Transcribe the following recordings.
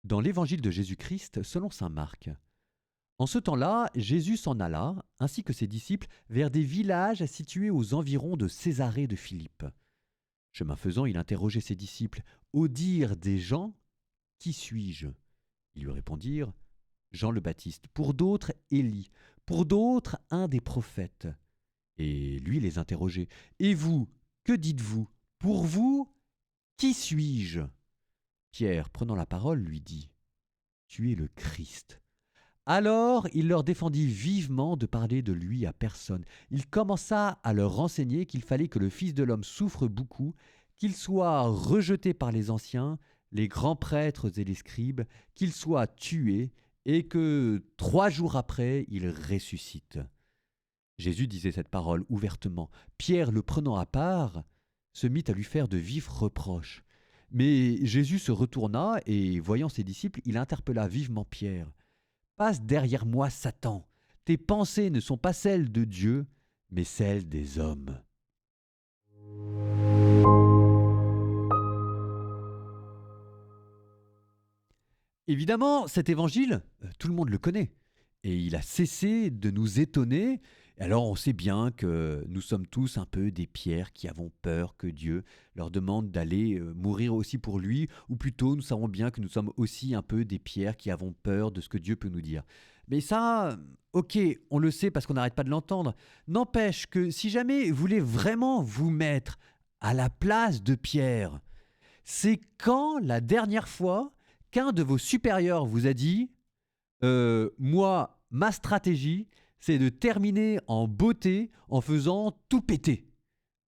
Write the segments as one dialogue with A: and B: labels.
A: Dans l'évangile de Jésus-Christ selon saint Marc. En ce temps-là, Jésus s'en alla, ainsi que ses disciples, vers des villages situés aux environs de Césarée de Philippe. Chemin faisant, il interrogeait ses disciples. Au dire des gens, qui suis-je? Ils lui répondirent, Jean le Baptiste, pour d'autres Élie, pour d'autres un des prophètes. Et lui les interrogeait. Et vous, que dites-vous? Pour vous, qui suis-je? Pierre, prenant la parole, lui dit, Tu es le Christ. Alors il leur défendit vivement de parler de lui à personne. Il commença à leur renseigner qu'il fallait que le Fils de l'homme souffre beaucoup, qu'il soit rejeté par les anciens, les grands prêtres et les scribes, qu'il soit tué, et que 3 jours après il ressuscite. Jésus disait cette parole ouvertement. Pierre, le prenant à part, se mit à lui faire de vifs reproches. Mais Jésus se retourna et, voyant ses disciples, il interpella vivement Pierre. Passe derrière moi, Satan. Tes pensées ne sont pas celles de Dieu, mais celles des hommes. Évidemment, cet évangile, tout le monde le connaît. Et il a cessé de nous étonner. Alors on sait bien que nous sommes tous un peu des pierres qui avons peur que Dieu leur demande d'aller mourir aussi pour lui, ou plutôt nous savons bien que nous sommes aussi un peu des pierres qui avons peur de ce que Dieu peut nous dire. Mais ça, ok, on le sait parce qu'on n'arrête pas de l'entendre. N'empêche que si jamais vous voulez vraiment vous mettre à la place de Pierre, c'est quand la dernière fois qu'un de vos supérieurs vous a dit moi, ma stratégie, c'est de terminer en beauté en faisant tout péter.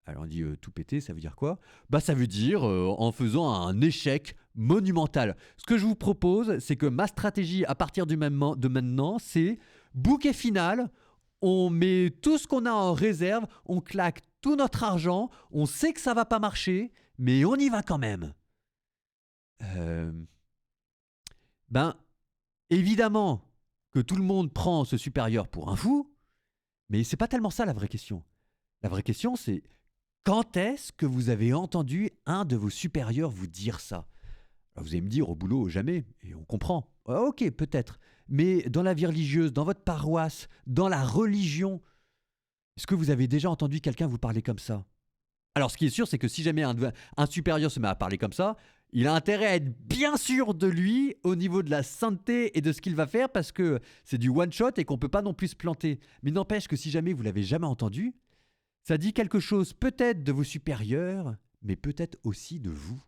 A: Alors on dit tout péter, ça veut dire quoi? Ça veut dire en faisant un échec monumental. Ce que je vous propose, c'est que ma stratégie à partir de maintenant, c'est bouquet final, on met tout ce qu'on a en réserve, on claque tout notre argent, on sait que ça va pas marcher, mais on y va quand même. Euh, Évidemment que tout le monde prend ce supérieur pour un fou, mais c'est pas tellement ça la vraie question. La vraie question, c'est quand est-ce que vous avez entendu un de vos supérieurs vous dire ça? Alors vous allez me dire au boulot, jamais, et on comprend. Ah, ok, peut-être. Mais dans la vie religieuse, dans votre paroisse, dans la religion, est-ce que vous avez déjà entendu quelqu'un vous parler comme ça? Alors ce qui est sûr, c'est que si jamais un supérieur se met à parler comme ça, il a intérêt à être bien sûr de lui au niveau de la sainteté et de ce qu'il va faire parce que c'est du one shot et qu'on ne peut pas non plus se planter. Mais n'empêche que si jamais vous l'avez jamais entendu, ça dit quelque chose peut-être de vos supérieurs, mais peut-être aussi de vous.